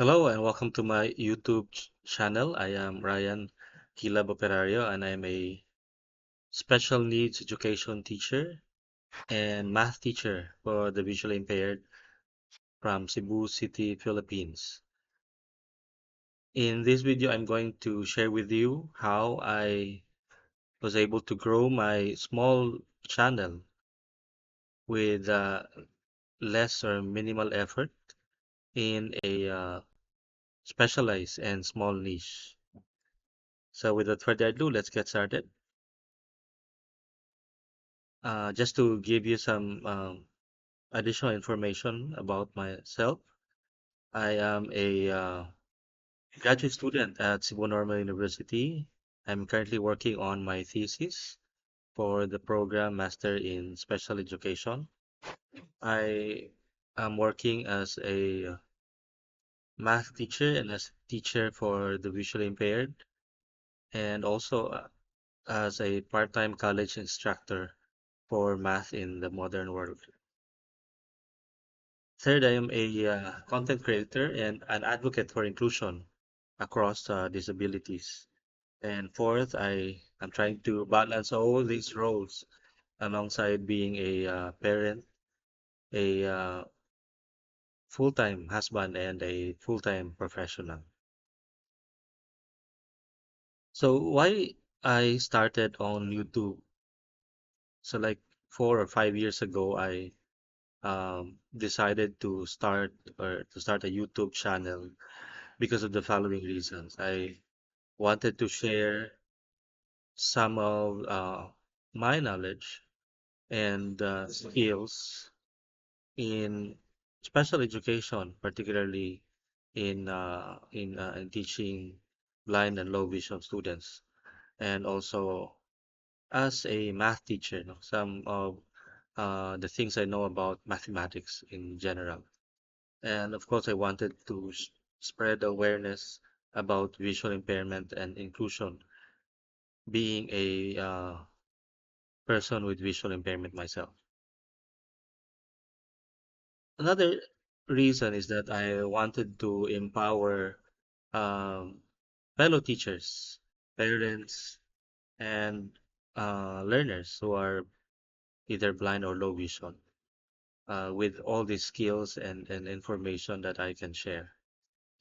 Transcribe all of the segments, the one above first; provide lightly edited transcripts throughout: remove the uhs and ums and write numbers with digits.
Hello and welcome to my YouTube channel. I am Ryan Hilab Operario and I'm a special needs education teacher and math teacher for the visually impaired from Cebu City, Philippines. In this video, I'm going to share with you how I was able to grow my small channel with less or minimal effort in a specialized and small niche. So without further ado, let's get started. Just to give you some additional information about myself, I am a graduate student at Cebu Normal University. I'm currently working on my thesis for the program Master in Special Education. I am working as a math teacher and as a teacher for the visually impaired, and also as a part-time college instructor for math in the modern world. Third, I am a content creator and an advocate for inclusion across disabilities. And fourth, I am trying to balance all these roles alongside being a parent, a full-time husband, and a full-time professional. So why I started on YouTube? So like 4 or 5 years ago, I decided to start a YouTube channel because of the following reasons. I wanted to share some of my knowledge and skills in special education, particularly in teaching blind and low vision students, and also as a math teacher, no, some of the things I know about mathematics in general. And of course, I wanted to spread awareness about visual impairment and inclusion, being a person with visual impairment myself. Another reason is that I wanted to empower um, fellow teachers, parents, and learners who are either blind or low vision with all these skills and information that I can share.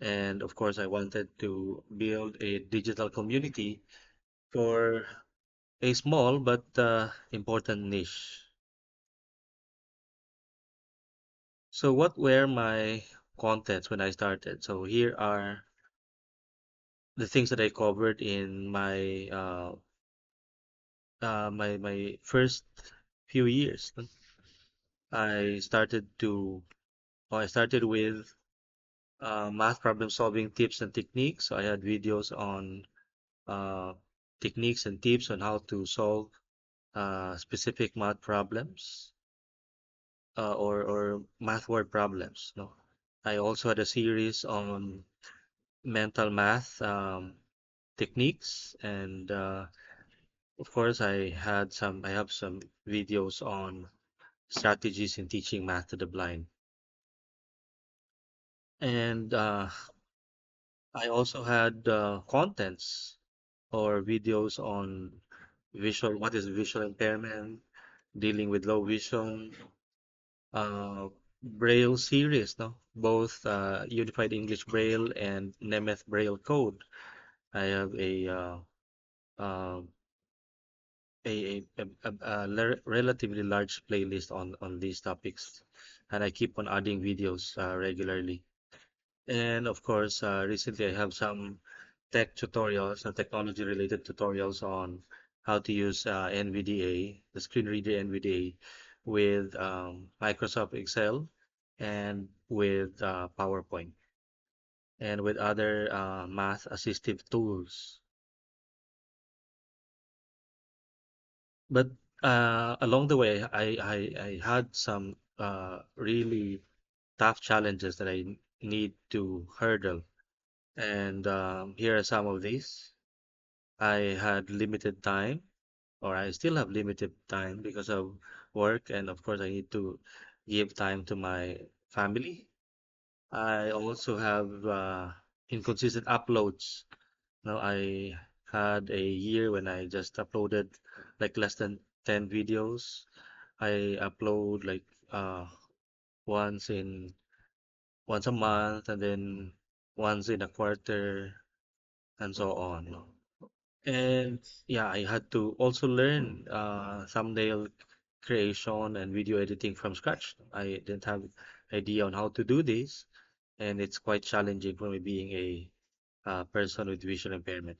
And of course, I wanted to build a digital community for a small but important niche. So what were my contents when I started? So here are the things that I covered in my first few years. I started to I started with math problem solving tips and techniques. So I had videos on uh, techniques and tips on how to solve specific math problems or math word problems. No, I also had a series on mental math techniques and of course, I have some videos on strategies in teaching math to the blind. And I also had contents or videos on what is visual impairment, dealing with low vision, Braille series, no? Both Unified English Braille and Nemeth Braille Code. I have uh, a relatively large playlist on these topics, and I keep on adding videos regularly. And of course, recently I have some tech tutorials, technology related tutorials on how to use NVDA, the screen reader NVDA, with Microsoft Excel and with PowerPoint and with other math assistive tools. But along the way, I had some really tough challenges that I need to hurdle. And here are some of these. I had limited time, or I still have limited time because of work. And of course, I need to give time to my family. I also have inconsistent uploads. Now I had a year when I just uploaded like less than 10 videos. I upload like once in once a month and then once in a quarter and so on. And yeah, I had to also learn thumbnail creation and video editing from scratch. I didn't have idea on how to do this, and it's quite challenging for me being a person with visual impairment.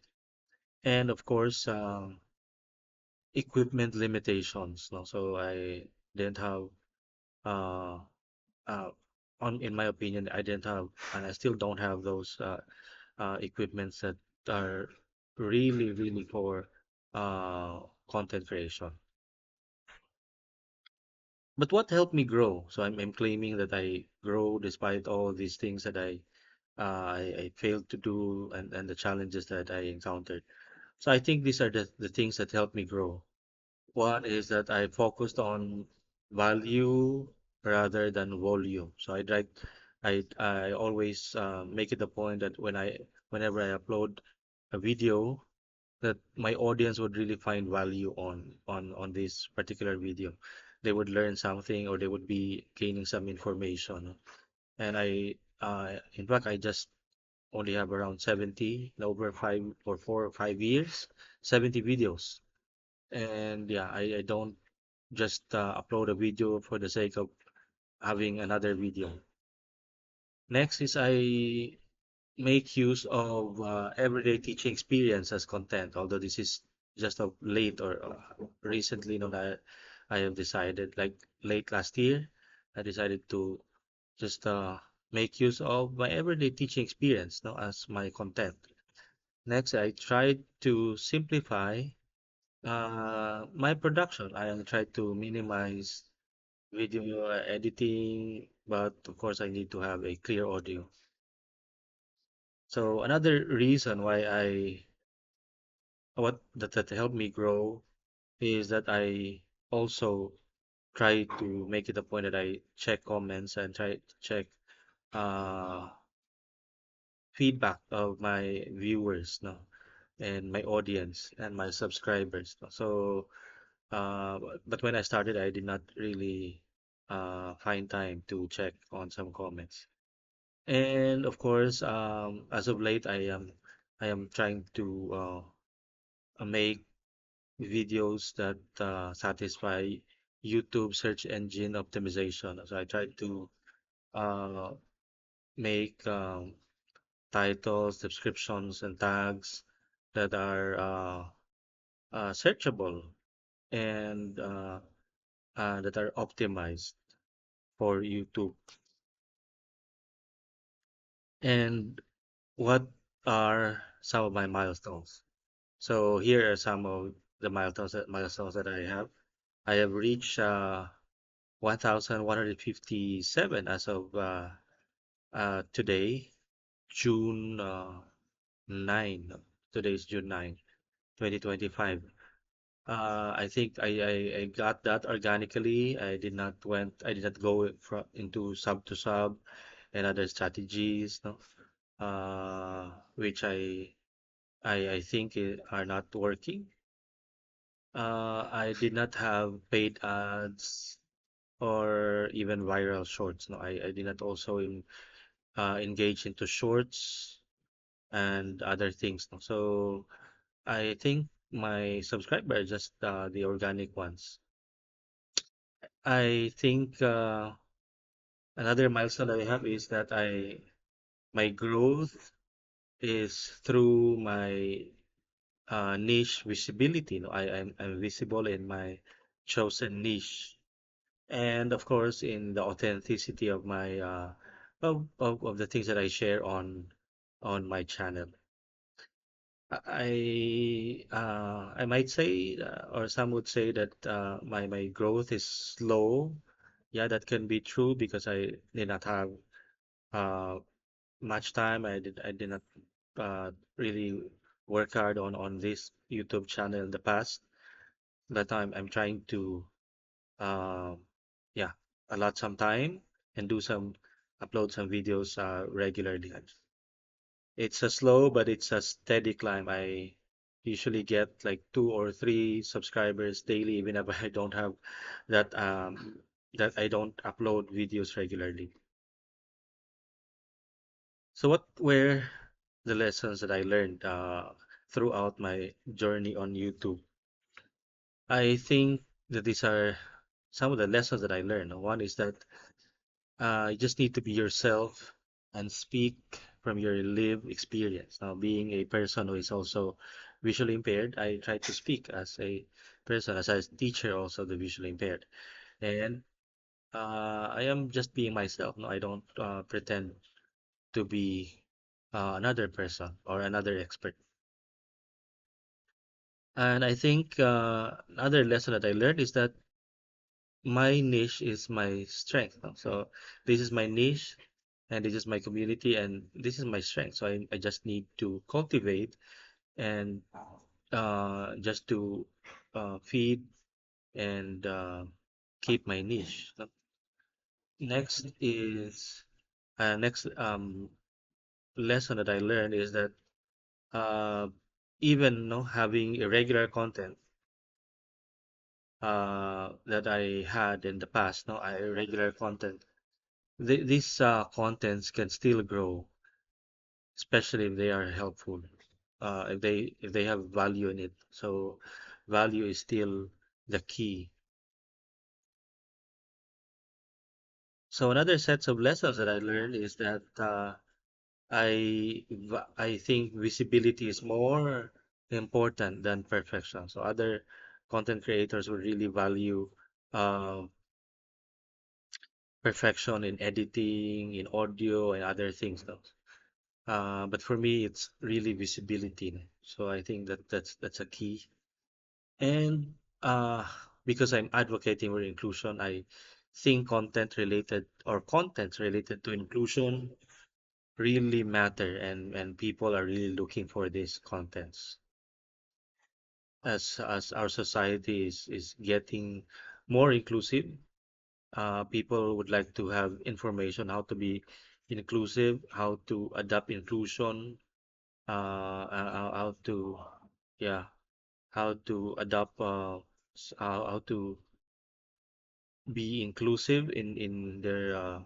And of course, equipment limitations. No? So I didn't have, uh, uh, in my opinion, I didn't have, and I still don't have those equipments that are really, really for content creation. But what helped me grow? So I'm claiming that I grow despite all these things that I failed to do and the challenges that I encountered. So I think these are the things that helped me grow. One is that I focused on value rather than volume. So I always make it a point that whenever I upload a video, that my audience would really find value on this particular video. They would learn something or they would be gaining some information. And in fact, I just only have around 70 in over 4 or 5 years, 70 videos. And yeah, I don't just upload a video for the sake of having another video. Next is I make use of everyday teaching experience as content, although this is just of late or recently, that I have decided, like late last year, I decided to just make use of my everyday teaching experience now as my content. Next, I tried to simplify my production. I tried to minimize video editing, but of course, I need to have a clear audio. So another reason why that helped me grow is that I also try to make it a point that I check comments and try to check uh, feedback of my viewers, no, and my audience and my subscribers. No? So, but when I started, I did not really find time to check on some comments. And of course, as of late, I am trying to make videos that satisfy YouTube search engine optimization. So I try to uh, make titles, descriptions, and tags that are searchable and that are optimized for YouTube. And what are some of my milestones? So here are some of the milestones that I have. I have reached 1,157 as of today, June 9. Today is June 9, 2025. I think I got that organically. I did not go into sub to sub and other strategies, no, which I think are not working. I did not have paid ads or even viral shorts. No, I did not also engage into shorts and other things. No? So I think my subscriber are just the organic ones. I think another milestone that I have is that my growth is through my niche visibility. No, I'm visible in my chosen niche, and of course in the authenticity of my of the things that I share on my channel. I might say, or some would say that my growth is slow. Yeah, that can be true because I did not have uh, much time. I did not really work hard on this YouTube channel in the past. But I'm trying to um, yeah allot some time and do some upload some videos regularly. It's a slow, but it's a steady climb. I usually get like 2 or 3 subscribers daily, even if I don't have that that I don't upload videos regularly. So what were the lessons that I learned throughout my journey on YouTube? I think that these are some of the lessons that I learned. One is that you just need to be yourself and speak from your lived experience. Now, being a person who is also visually impaired, I try to speak as a person, as a teacher, also the visually impaired. And I am just being myself. No, I don't pretend to be another person or another expert. And I think another lesson that I learned is that my niche is my strength. No? So this is my niche and this is my community and this is my strength. So I just need to cultivate and just to feed and keep my niche. So next is next lesson that I learned is that uh, even no having irregular content that I had in the past, no, irregular content, these contents can still grow, especially if they are helpful, if they have value in it. So value is still the key. So another sets of lessons that I learned is that I think visibility is more important than perfection. So other content creators would really value uh, perfection in editing, in audio, and other things. No? But for me, it's really visibility. No? So I think that that's a key. And because I'm advocating for inclusion, I think content related or contents related to inclusion really matter and people are really looking for these contents. As our society is getting more inclusive, people would like to have information how to be inclusive, how to adapt inclusion, how to yeah, how to adapt how to be inclusive in their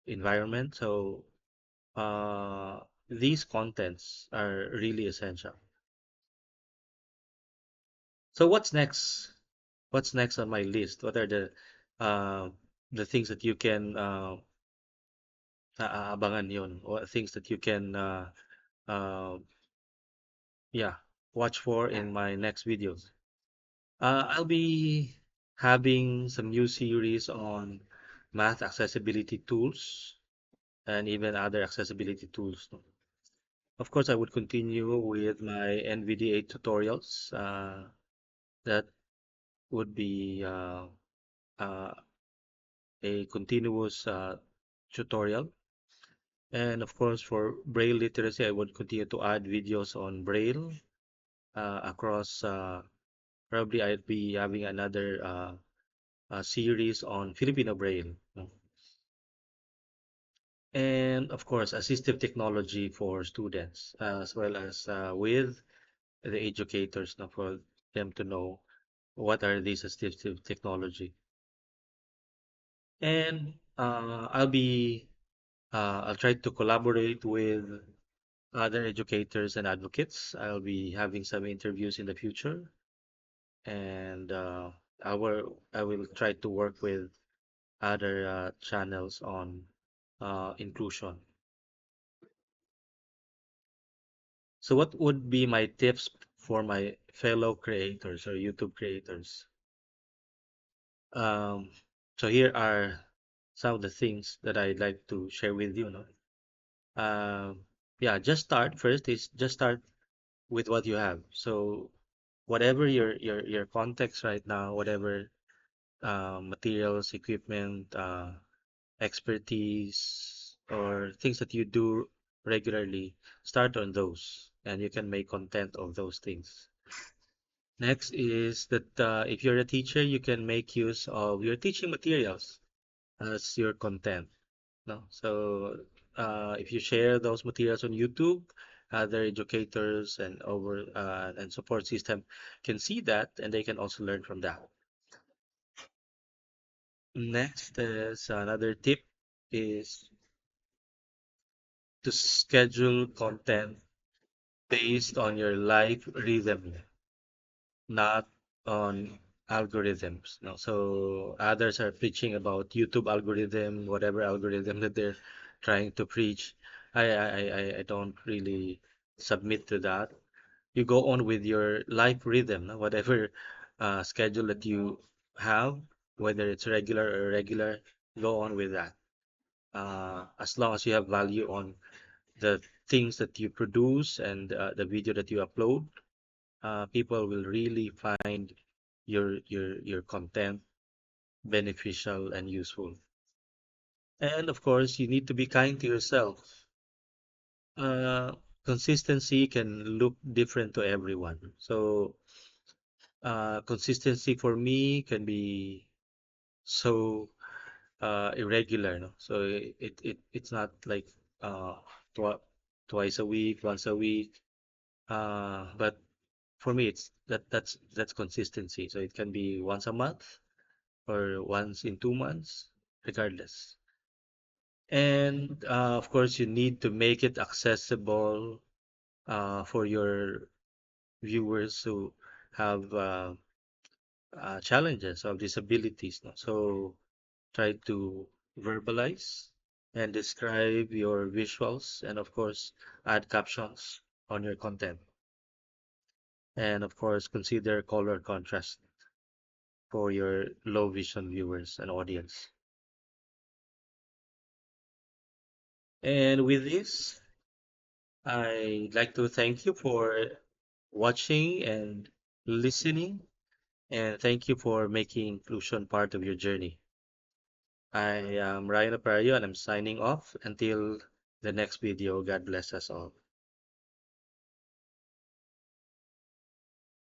environment. So these contents are really essential. So what's next? What's next on my list? What are uh, the things that you can abangan yon? What things that you can uh, yeah watch for in my next videos? I'll be having some new series on math accessibility tools and even other accessibility tools. Of course, I would continue with my NVDA tutorials. That would be uh, a continuous tutorial. And of course, for Braille literacy, I would continue to add videos on Braille across. Probably I'd be having another series on Filipino Braille. No? And of course, assistive technology for students, as well as with the educators, no, for them to know what are these assistive technology. And I'll try to collaborate with other educators and advocates. I'll be having some interviews in the future, and I will try to work with other channels on inclusion. So, what would be my tips for my fellow creators or YouTube creators? Um, so here are some of the things that I'd like to share with you. No? Yeah, just start first is just start with what you have. So whatever your context right now, whatever materials, equipment, expertise, or things that you do regularly, start on those, and you can make content of those things. Next is that if you're a teacher, you can make use of your teaching materials as your content. No? So if you share those materials on YouTube, other educators and support system can see that and they can also learn from that. Next is another tip is to schedule content based on your life rhythm, not on algorithms. No, so others are preaching about YouTube algorithm, whatever algorithm that they're trying to preach. I don't really submit to that. You go on with your life rhythm, no? Whatever schedule that you have, whether it's regular or irregular, go on with that. As long as you have value on the things that you produce and the video that you upload, people will really find your content beneficial and useful. And of course, you need to be kind to yourself. Uh, Consistency can look different to everyone. So, consistency for me can be so irregular, no? So it's not like tw twice a week, once a week. But for me, it's that's consistency. So it can be once a month or once in 2 months, regardless. And of course, you need to make it accessible for your viewers who have challenges or disabilities. No? So try to verbalize and describe your visuals, and of course, add captions on your content. And of course, consider color contrast for your low vision viewers and audience. And with this, I'd like to thank you for watching and listening, and thank you for making inclusion part of your journey. I am Ryan Aparicio, and I'm signing off until the next video. God bless us all.